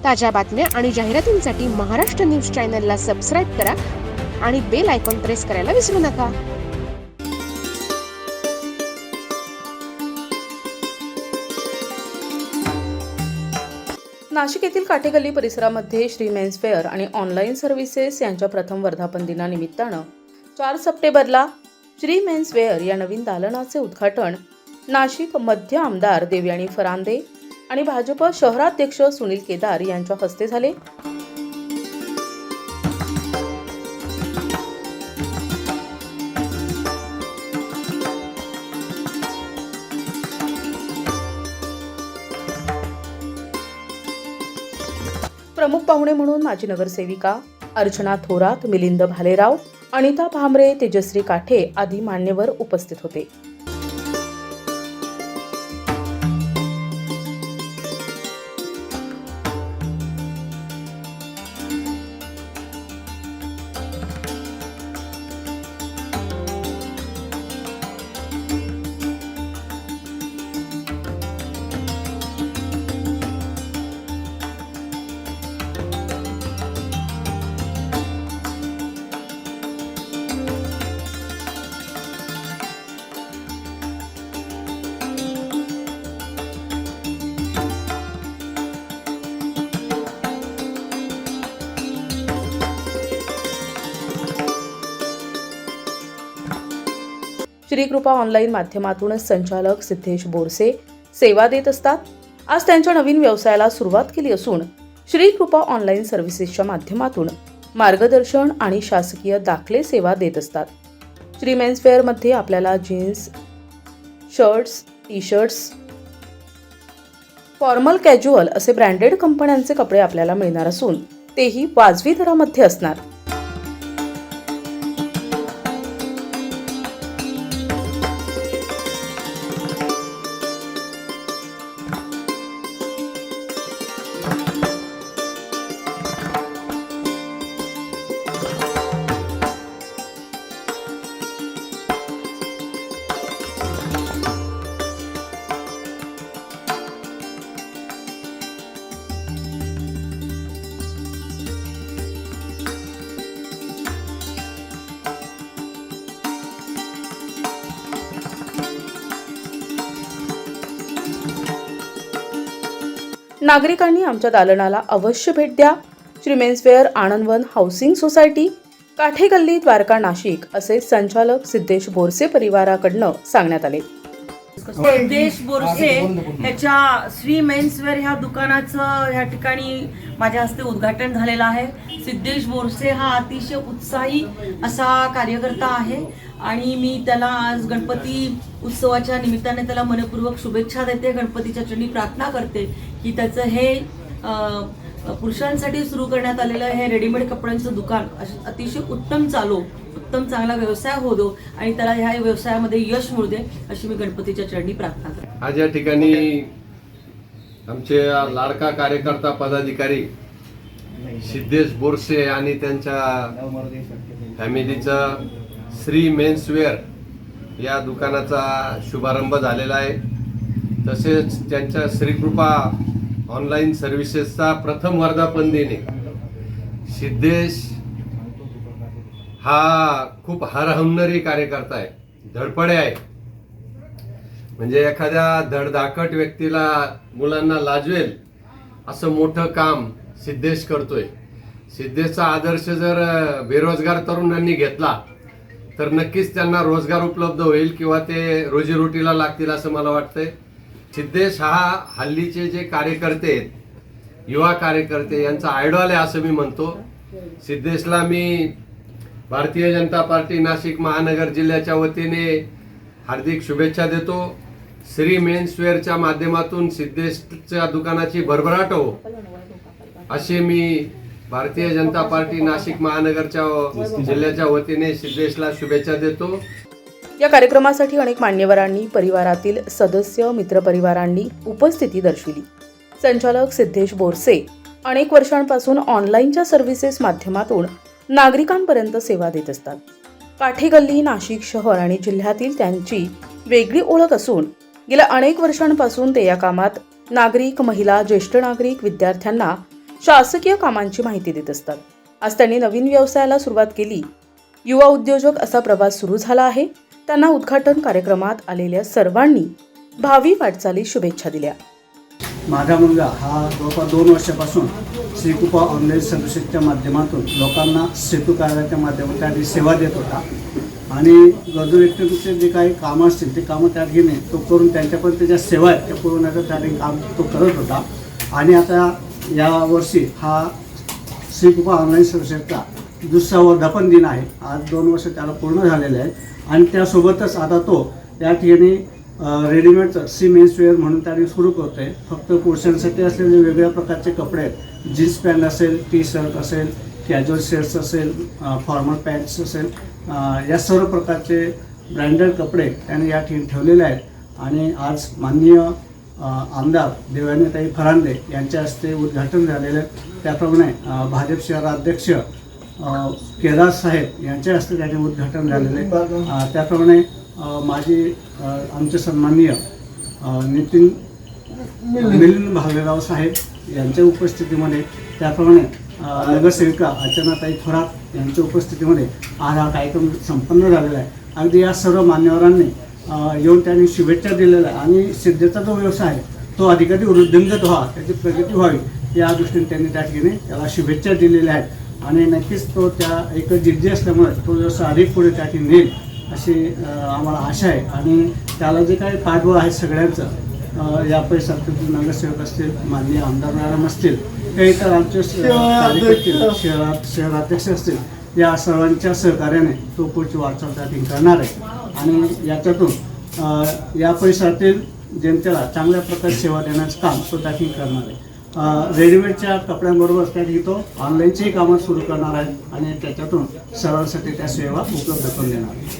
ताज्या बातम्या आणि जाहिरातींसाठी महाराष्ट्र न्यूज चॅनलला सबस्क्राईब करा आणि बेल आयकॉन प्रेस करायला विसरू नका. नाशिक येथील काठेगल्ली परिसरामध्ये श्री मेन्स वेअर आणि ऑनलाईन सर्व्हिसेस यांच्या प्रथम वर्धापन दिनानिमित्तानं 4 सप्टेंबरला श्री मेन्स वेअर या नवीन दालनाचे उद्घाटन नाशिक मध्य आमदार देवयानी फरांदे आणि भाजप शहराध्यक्ष सुनील केदार यांच्या हस्ते झाले. प्रमुख पाहुणे म्हणून माजी नगरसेविका अर्चना थोरात, मिलिंद भालेराव, अनिता भामरे, तेजश्री काठे आदी मान्यवर उपस्थित होते. श्रीकृपा ऑनलाईन माध्यमातून संचालक सिद्धेश बोरसे सेवा देत असतात. आज त्यांच्या नवीन व्यवसायाला सुरुवात केली असून श्रीकृपा ऑनलाईन सर्व्हिसेसच्या माध्यमातून मार्गदर्शन आणि शासकीय दाखले सेवा देत असतात. श्री मेन्स वेअरमध्ये आपल्याला jeans, shirts, T shirts, formal casual असे ब्रँडेड कंपन्यांचे कपडे आपल्याला मिळणार असून तेही वाजवी दरामध्ये असणार. नागरिकांनी आमच्या दालनाला अवश्य भेट द्या. Shri men's wear, Anandvan housing society, Kathegalli, Dwarka, Nashik असे संचालक सिद्धेश बोरसे परिवाराकडनं सांगण्यात आले. सिद्धेश बोरसे ह्याच्या श्री मेन्सवेअर ह्या दुकानाचं ह्या ठिकाणी माझ्या हस्ते उद्घाटन झालेलं आहे. सिद्धेश बोरसे हा अतिशय उत्साही असा कार्यकर्ता आहे आणि मी त्याला आज गणपती उत्सवाच्या निमित्ताने त्याला मनपूर्वक शुभेच्छा देते. गणपतीच्या चरणी प्रार्थना करते की त्याचं हे पुरुषांसाठी सुरू करण्यात आलेलं हे रेडीमेड कपड्यांचं दुकान अतिशय उत्तम चालो, उत्तम चांगला व्यवसाय हो दो आणि त्याला ह्या व्यवसायामध्ये यश मिळू दे अशी मी गणपतीच्या चरणी प्रार्थना करते. आज या ठिकाणी आमचे लाडका कार्यकर्ता पदाधिकारी सिद्धेश बोरसे आणि त्यांच्या फॅमिलीचा श्री मेन्स वेअर या दुकानाचा शुभारंभ झालेला आहे. तसेच त्यांच्या श्रीकृपा ऑनलाईन सर्व्हिसेसचा प्रथम वर्धापन दिन आहे. सिद्धेश हा खूप हरहुन्नरी कार्यकर्ता आहे, धडपडे आहे. म्हणजे एखाद्या धडधाकट व्यक्तीला, मुलांना लाजवेल असं मोठं काम सिद्धेश करतोय. सिद्धेशचा आदर्श जर बेरोजगार तरुणांनी घेतला तर नक्कीच त्यांना रोजगार उपलब्ध होईल किंवा ते रोजीरोटीला लागतील असं मला वाटतंय. सिद्धेश हा हल्लीचे जे कार्यकर्ते आहेत, युवा कार्यकर्ते, यांचा आयडॉल आहे असं मी म्हणतो. सिद्धेशला मी भारतीय जनता पार्टी नाशिक महानगर जिल्ह्याच्या वतीने हार्दिक शुभेच्छा देतो. श्री मेन्स वेअरच्या माध्यमातून सिद्धेशच्या दुकानाची भरभराट हो असे मी भारतीय जनता पार्टी नाशिक महानगरच्या जिल्ह्याच्या वतीने सिद्धेशला शुभेच्छा देतो. या कार्यक्रमासाठी अनेक मान्यवरांनी, परिवारातील सदस्य, मित्रपरिवारांनी उपस्थिती दर्शविली. संचालक सिद्धेश बोरसे अनेक वर्षांपासून ऑनलाईनच्या सर्व्हिसेस माध्यमातून नागरिकांपर्यंत सेवा देत असतात. काठेगल्ली, नाशिक शहर आणि जिल्ह्यातील त्यांची वेगळी ओळख असून गेल्या अनेक वर्षांपासून ते या कामात नागरिक, महिला, ज्येष्ठ नागरिक, विद्यार्थ्यांना शासकीय कामांची माहिती देत असतात. आज त्यांनी नवीन व्यवसायाला सुरुवात केली. युवा उद्योजक असा प्रवास सुरू झाला आहे. त्यांना उद्घाटन कार्यक्रमात आलेल्या सर्वांनी भावी वाटचाली शुभेच्छा दिल्या. माझा मुलगा हा जवळपास 2 वर्षापासून श्रीकृपा ऑनलाईन सर्व्हिसेसच्या माध्यमातून लोकांना सेतू कार्याच्या माध्यमातून त्यांनी सेवा देत होता आणि गरजू व्यक्तींचे जे काही कामं असतील ते कामं त्या घेणे तो करून त्यांच्यापर्यंत त्याच्या सेवा आहेत त्या पुरवण्याचं त्याने काम तो करत होता. आणि आता यावर्षी हा श्रीकृपा ऑनलाईन सर्व्हिसेसचा 2रा वर्धापन दिन आहे. आज 2 वर्ष त्याला पूर्ण झालेले आहेत आणि त्यासोबतच आता तो या ठिकाणी रेडीमेडचं सी मेन्सवेअर म्हणून त्यांनी सुरू करतो आहे. फक्त पुरुषांसाठी असलेले वेगवेगळ्या प्रकारचे कपडे आहेत. जीन्स पॅन्ट असेल, टी शर्ट असेल, कॅज्युअल शर्ट्स असेल, फॉर्मल पॅन्ट्स असेल, या सर्व प्रकारचे ब्रँडेड कपडे त्यांनी या ठिकाणी ठेवलेले आहेत. आणि आज माननीय आमदार देवयानीताई फरांदे यांच्या हस्ते उद्घाटन झालेलं आहे. त्याप्रमाणे भाजप शहराध्यक्ष केदार साहेब यांच्या हस्ते त्याने उद्घाटन झालेलं आहे. त्याप्रमाणे आमचे सन्माननीय मिलिंद भालेराव साहेब यांच्या उपस्थितीमध्ये, त्याप्रमाणे नगरसेविका अर्चनाताई थोरात यांच्या उपस्थितीमध्ये आज हा कार्यक्रम संपन्न झालेला आहे. अगदी या सर्व मान्यवरांनी येऊन त्यांनी शुभेच्छा दिलेल्या आहे आणि सिद्धेचा जो व्यवसाय आहे तो अधिकाधिक वृद्धिंगत व्हावा, त्याची प्रगती व्हावी या दृष्टीने त्यांनी त्या ठिकाणी त्याला शुभेच्छा दिलेल्या आहेत. आणि नक्कीच तो त्या एक जिद्दी असल्यामुळे तो व्यवसाय अधिक पुढे त्या ठिकाणी नेईल अशी आम्हाला आशा आहे. आणि त्याला जे काही पाठबळ आहे सगळ्यांचं, या परिसरातील नगरसेवक असतील, माननीय आमदार मॅडम असतील, काही इतर आमचे शहराध्यक्ष असतील, या सर्वांच्या सहकार्याने तो पुढची वाटचाल त्या ठिकाणी करणार आहे. आणि याच्यातून या परिसरातील जनतेला चांगल्या प्रकारे सेवा देण्याचं काम तो त्या ठिकाणी करणार आहे. रेडीमेडच्या कपड्यांबरोबर त्या ठिकाणी तो ऑनलाईनचीही कामं सुरू करणार आहे आणि त्याच्यातून सर्वांसाठी त्या सेवा उपलब्ध करून देणार आहे.